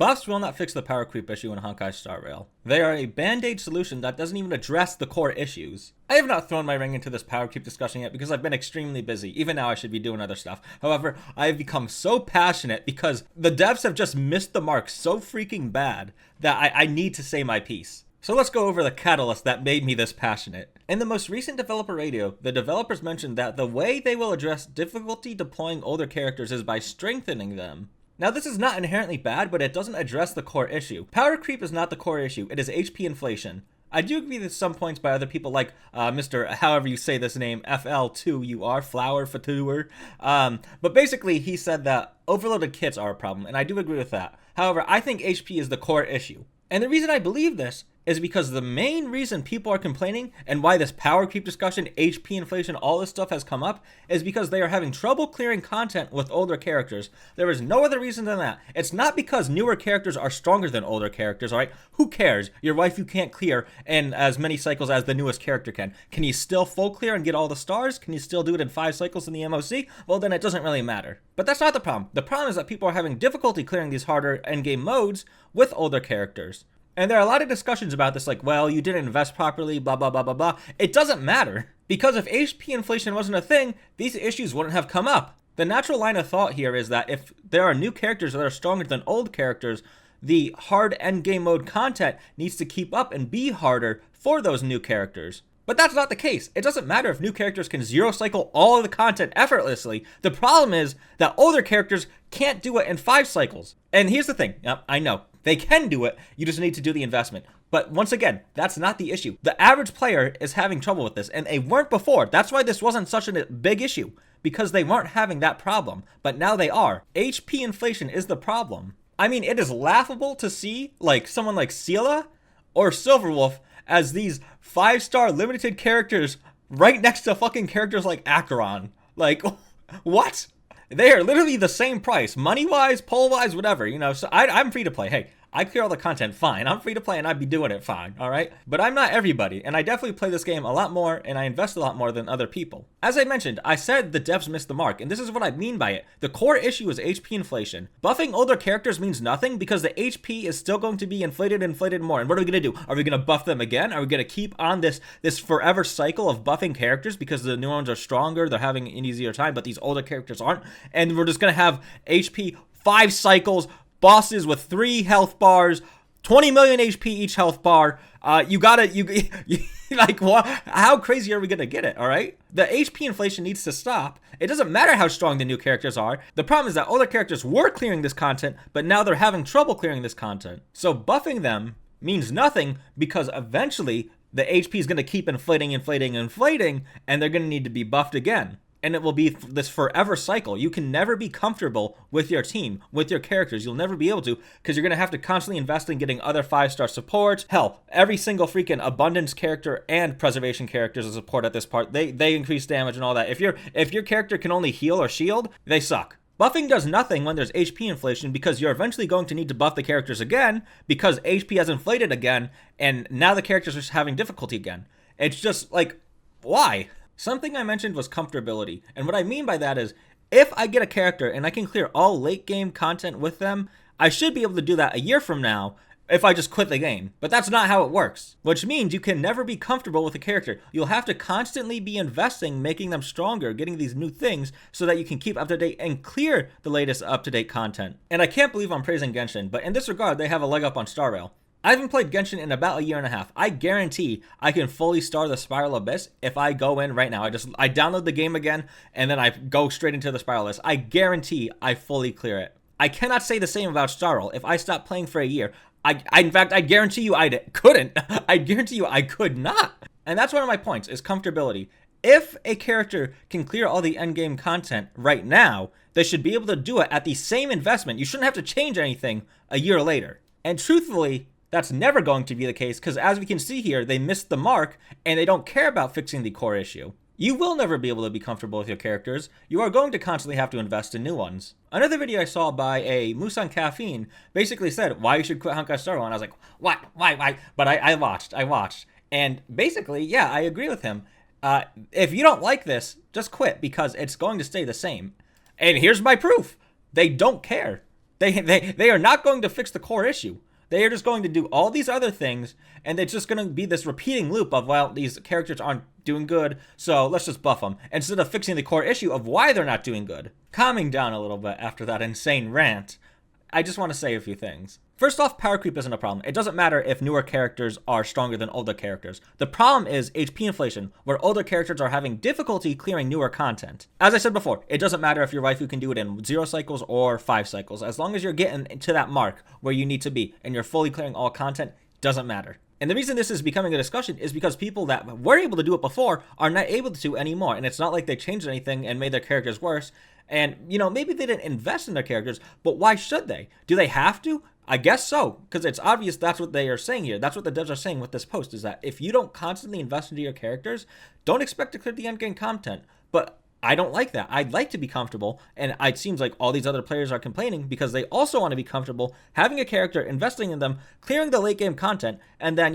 Buffs will not fix the power creep issue in Honkai Star Rail. They are a band-aid solution that doesn't even address the core issues. I have not thrown my ring into this power creep discussion yet because I've been extremely busy. Even now I should be doing other stuff. However, I have become so passionate because the devs have just missed the mark so freaking bad that I need to say my piece. So let's go over the catalyst that made me this passionate. In the most recent developer radio, the developers mentioned that the way they will address difficulty deploying older characters is by strengthening them. Now this is not inherently bad, but it doesn't address the core issue. Power creep is not the core issue, it is HP inflation. I do agree with some points by other people like Mr. however you say this name, FL2UR, Flower Fatuer. But basically he said that overloaded kits are a problem, and I do agree with that. However, I think HP is the core issue. And the reason I believe this is because the main reason people are complaining and why this power creep discussion, HP inflation, all this stuff has come up is because they are having trouble clearing content with older characters. There is no other reason than that. It's not because newer characters are stronger than older characters, alright? Who cares? Your waifu can't clear in as many cycles as the newest character can. Can you still full clear and get all the stars? Can you still do it in 5 cycles in the MOC? Well, then it doesn't really matter. But that's not the problem. The problem is that people are having difficulty clearing these harder endgame modes with older characters. And there are a lot of discussions about this, like, well, you didn't invest properly, blah, blah, blah, blah, blah. It doesn't matter, because if HP inflation wasn't a thing, these issues wouldn't have come up. The natural line of thought here is that if there are new characters that are stronger than old characters, the hard endgame mode content needs to keep up and be harder for those new characters. But that's not the case. It doesn't matter if new characters can zero cycle all of the content effortlessly. The problem is that older characters can't do it in 5 cycles. And here's the thing. Yep, I know. They can do it, you just need to do the investment. But once again, that's not the issue. The average player is having trouble with this, and they weren't before. That's why this wasn't such a big issue, because they weren't having that problem. But now they are. HP inflation is the problem. I mean, it is laughable to see like someone like Sela or Silverwolf as these 5-star limited characters right next to fucking characters like Acheron. Like, what? They are literally the same price, money-wise, poll-wise, whatever, you know, so I'm free to play. Hey, I clear all the content, fine. I'm free to play and I'd be doing it fine, alright? But I'm not everybody, and I definitely play this game a lot more and I invest a lot more than other people. As I mentioned, I said the devs missed the mark, and this is what I mean by it. The core issue is HP inflation. Buffing older characters means nothing because the HP is still going to be inflated more. And what are we going to do? Are we going to buff them again? Are we going to keep on this forever cycle of buffing characters because the new ones are stronger, they're having an easier time, but these older characters aren't? And we're just going to have HP 5 cycles, bosses with 3 health bars, 20 million HP each health bar. Like, what? How crazy are we gonna get it, alright? The HP inflation needs to stop. It doesn't matter how strong the new characters are. The problem is that older characters were clearing this content, but now they're having trouble clearing this content. So buffing them means nothing because eventually the HP is gonna keep inflating, and they're gonna need to be buffed again. And it will be this forever cycle. You can never be comfortable with your team, with your characters. You'll never be able to, because you're going to have to constantly invest in getting other 5-star supports. Hell, every single freaking abundance character and preservation characters is support at this part. They increase damage and all that. If your character can only heal or shield, they suck. Buffing does nothing when there's HP inflation because you're eventually going to need to buff the characters again because HP has inflated again, and now the characters are having difficulty again. It's just like, why? Something I mentioned was comfortability, and what I mean by that is, if I get a character and I can clear all late game content with them, I should be able to do that a year from now if I just quit the game. But that's not how it works, which means you can never be comfortable with a character. You'll have to constantly be investing, making them stronger, getting these new things so that you can keep up to date and clear the latest up to date content. And I can't believe I'm praising Genshin, but in this regard, they have a leg up on Star Rail. I haven't played Genshin in about a year and a half. I guarantee I can fully star the Spiral Abyss if I go in right now. I download the game again, and then I go straight into the Spiral Abyss. I guarantee I fully clear it. I cannot say the same about Star Rail. If I stopped playing for a year, in fact, I guarantee you I couldn't. I guarantee you I could not. And that's one of my points, is comfortability. If a character can clear all the endgame content right now, they should be able to do it at the same investment. You shouldn't have to change anything a year later. And truthfully, that's never going to be the case because as we can see here, they missed the mark and they don't care about fixing the core issue. You will never be able to be comfortable with your characters. You are going to constantly have to invest in new ones. Another video I saw by a MooseOnCaffeine basically said why you should quit Honkai Star Rail, and I was like, why? But I watched. And basically, yeah, I agree with him. If you don't like this, just quit because it's going to stay the same. And here's my proof. They don't care. They are not going to fix the core issue. They are just going to do all these other things, and it's just going to be this repeating loop of, well, these characters aren't doing good, so let's just buff them, instead of fixing the core issue of why they're not doing good. Calming down a little bit after that insane rant, I just want to say a few things. First off, power creep isn't a problem. It doesn't matter if newer characters are stronger than older characters. The problem is HP inflation, where older characters are having difficulty clearing newer content. As I said before, it doesn't matter if your waifu can do it in 0 cycles or 5 cycles. As long as you're getting to that mark where you need to be and you're fully clearing all content, doesn't matter. And the reason this is becoming a discussion is because people that were able to do it before are not able to anymore. And it's not like they changed anything and made their characters worse. And, maybe they didn't invest in their characters, but why should they? Do they have to? I guess so, because it's obvious that's what they are saying here. That's what the devs are saying with this post, is that if you don't constantly invest into your characters, don't expect to clear the endgame content. But I don't like that. I'd like to be comfortable, and it seems like all these other players are complaining because they also want to be comfortable having a character, investing in them, clearing the late game content, and then,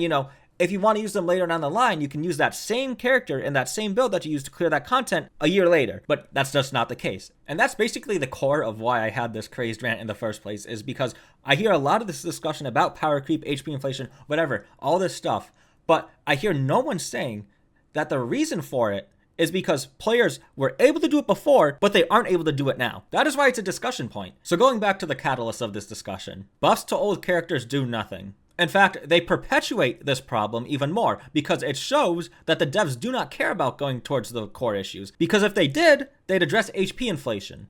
if you want to use them later down the line, you can use that same character and that same build that you used to clear that content a year later. But that's just not the case. And that's basically the core of why I had this crazed rant in the first place, is because I hear a lot of this discussion about power creep, HP inflation, whatever, all this stuff. But I hear no one saying that the reason for it is because players were able to do it before, but they aren't able to do it now. That is why it's a discussion point. So going back to the catalyst of this discussion, buffs to old characters do nothing. In fact, they perpetuate this problem even more because it shows that the devs do not care about going towards the core issues. Because if they did, they'd address HP inflation.